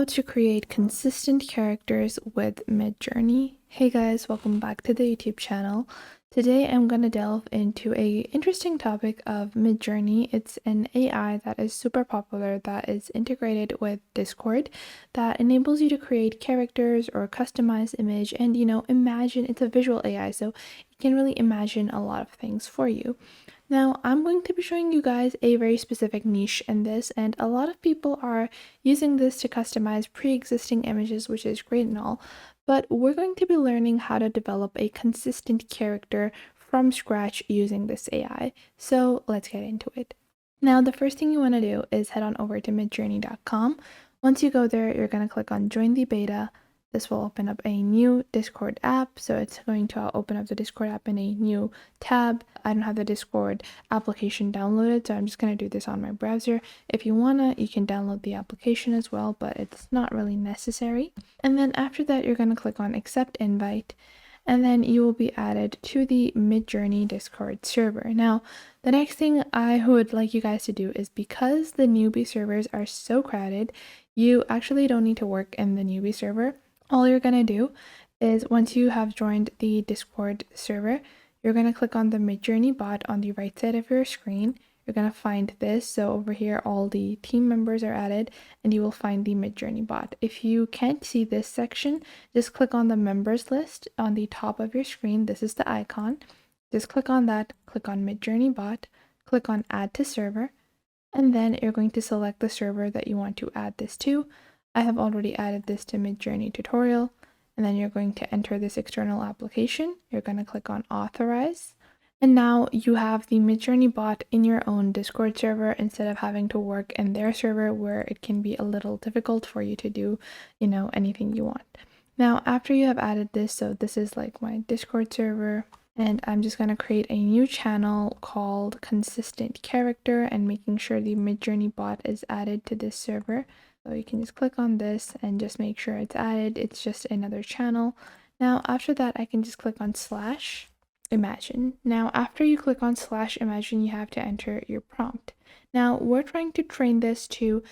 to create consistent characters with Midjourney. Hey guys, welcome back to the YouTube channel. Today I'm going to delve into a interesting topic of Midjourney. It's an AI that is super popular that is integrated with Discord that enables you to create characters or customize image and imagine. It's a visual AI, so it can really imagine a lot of things for you. Now, I'm going to be showing you guys a very specific niche in this, and a lot of people are using this to customize pre-existing images, which is great and all, but we're going to be learning how to develop a consistent character from scratch using this AI. So let's get into it. Now, the first thing you want to do is head on over to midjourney.com. Once you go there, you're going to click on Join the Beta. This will open up a new Discord app. So it's going to open up the Discord app in a new tab. I don't have the Discord application downloaded, so I'm just going to do this on my browser. If you wanna, you can download the application as well, but it's not really necessary. And then after that, you're going to click on Accept Invite, and then you will be added to the Midjourney Discord server. Now, the next thing I would like you guys to do is, because the newbie servers are so crowded, you actually don't need to work in the newbie server. All you're going to do is, once you have joined the Discord server, you're going to click on the Midjourney bot on the right side of your screen. You're going to find this. So over here, all the team members are added, and you will find the Midjourney bot. If you can't see this section, just click on the members list on the top of your screen. This is the icon. Just click on that, click on Midjourney bot, click on Add to Server, and then you're going to select the server that you want to add this to. I have already added this to Midjourney tutorial, and then you're going to enter this external application. You're going to click on Authorize, and now you have the Midjourney bot in your own Discord server instead of having to work in their server, where it can be a little difficult for you to do, anything you want. Now, after you have added this, so this is like my Discord server, and I'm just going to create a new channel called Consistent Character, and making sure the Midjourney bot is added to this server. So you can just click on this and just make sure it's added. It's just another channel. Now, after that, I can just click on /imagine. Now, after you click on /imagine, you have to enter your prompt. Now, we're trying to train this to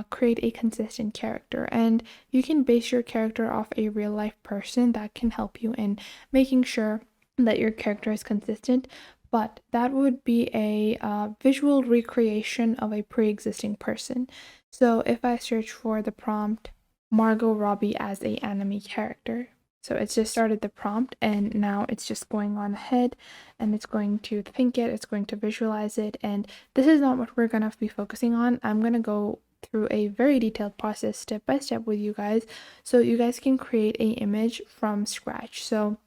create a consistent character, and you can base your character off a real life person that can help you in making sure that your character is consistent. But that would be a visual recreation of a pre-existing person. So if I search for the prompt, Margot Robbie as a anime character. So it's just started the prompt, and now it's just going on ahead, and it's going to think it, it's going to visualize it. And this is not what we're going to be focusing on. I'm going to go through a very detailed process step by step with you guys, so you guys can create an image from scratch. So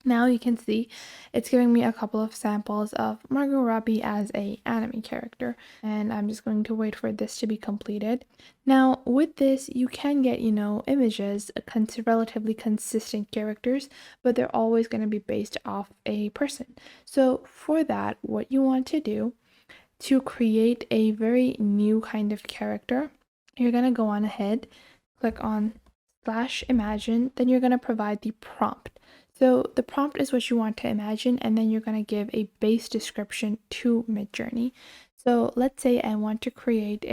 now you can see it's giving me a couple of samples of Margot Robbie as a anime character, and I'm just going to wait for this to be completed. Now with this, you can get images, relatively consistent characters, but they're always going to be based off a person. So for that, what you want to do to create a very new kind of character, you're going to go on ahead, click on /imagine, then you're going to provide the prompt. So the prompt is what you want to imagine, and then you're going to give a base description to Midjourney. So let's say I want to create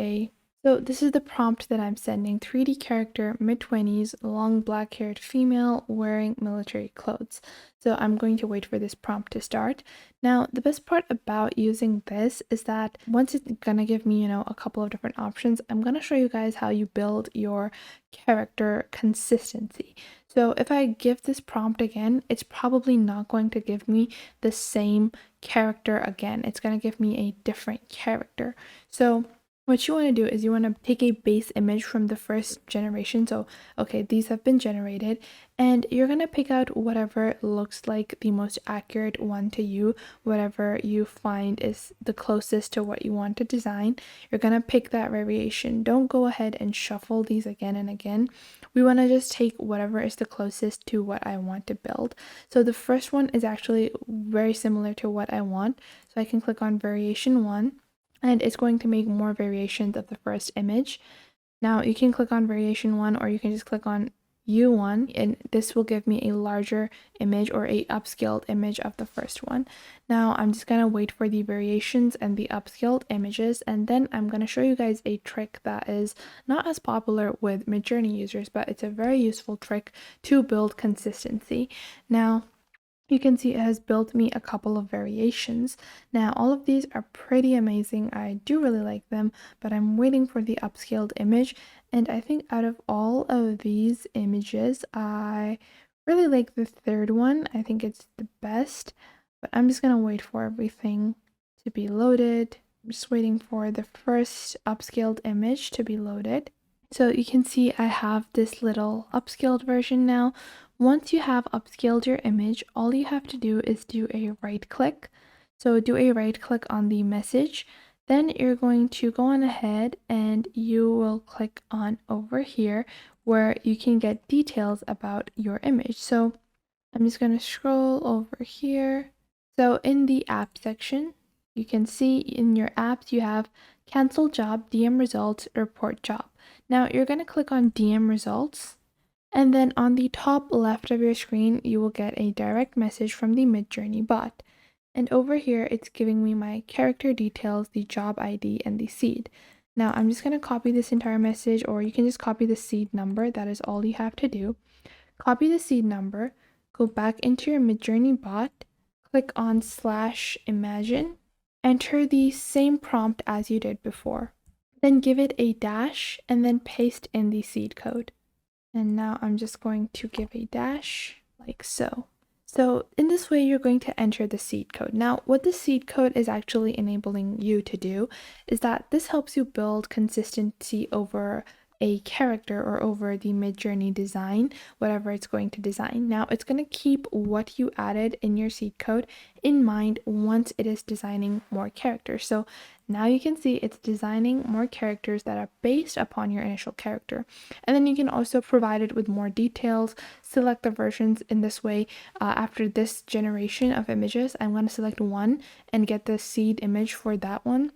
so this is the prompt that I'm sending: 3D character, mid-20s, long black-haired female wearing military clothes. So I'm going to wait for this prompt to start. Now, the best part about using this is that once it's going to give me, a couple of different options, I'm going to show you guys how you build your character consistency. So if I give this prompt again, it's probably not going to give me the same character again. It's going to give me a different character. So what you want to do is you want to take a base image from the first generation. So, okay, these have been generated, and you're going to pick out whatever looks like the most accurate one to you, whatever you find is the closest to what you want to design. You're going to pick that variation. Don't go ahead and shuffle these again and again. We want to just take whatever is the closest to what I want to build. So the first one is actually very similar to what I want. So I can click on variation 1. And it's going to make more variations of the first image. Now you can click on variation 1, or you can just click on U1, and this will give me a larger image or a upscaled image of the first one. Now I'm just gonna wait for the variations and the upscaled images, and then I'm gonna show you guys a trick that is not as popular with Midjourney users, but it's a very useful trick to build consistency. Now you can see it has built me a couple of variations. Now, all of these are pretty amazing. I do really like them, but I'm waiting for the upscaled image. And I think out of all of these images, I really like the third one. I think it's the best, but I'm just gonna wait for everything to be loaded. I'm just waiting for the first upscaled image to be loaded. So you can see I have this little upscaled version now. Once you have upscaled your image, all you have to do is do a right click. So do a right click on the message. Then you're going to go on ahead and you will click on over here where you can get details about your image. So I'm just going to scroll over here. So in the app section, you can see in your apps you have cancel job, DM results, report job. Now you're going to click on DM results, and then on the top left of your screen, you will get a direct message from the Midjourney bot. And over here, it's giving me my character details, the job ID, and the seed. Now I'm just going to copy this entire message, or you can just copy the seed number. That is all you have to do. Copy the seed number, go back into your Midjourney bot, click on /imagine, enter the same prompt as you did before. Then give it a dash and then paste in the seed code. And now I'm just going to give a dash like so. So in this way, you're going to enter the seed code. Now, what the seed code is actually enabling you to do is that this helps you build consistency over a character or over the Midjourney design, whatever it's going to design. Now, it's going to keep what you added in your seed code in mind once it is designing more characters. So now you can see it's designing more characters that are based upon your initial character. And then you can also provide it with more details, select the versions in this way. After this generation of images, I'm going to select one and get the seed image for that one.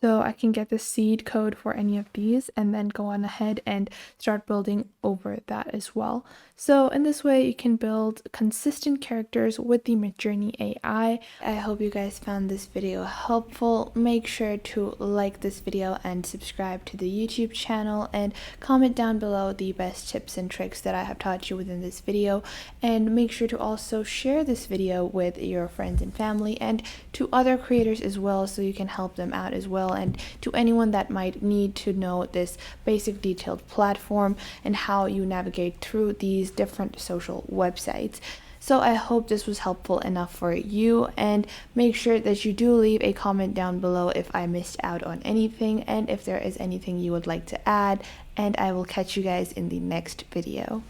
So I can get the seed code for any of these and then go on ahead and start building over that as well. So in this way, you can build consistent characters with the Midjourney AI. I hope you guys found this video helpful. Make sure to like this video and subscribe to the YouTube channel, and comment down below the best tips and tricks that I have taught you within this video. And make sure to also share this video with your friends and family and to other creators as well, so you can help them out as well, and to anyone that might need to know this basic detailed platform and how you navigate through these different social websites. So I hope this was helpful enough for you, and make sure that you do leave a comment down below if I missed out on anything and if there is anything you would like to add, and I will catch you guys in the next video.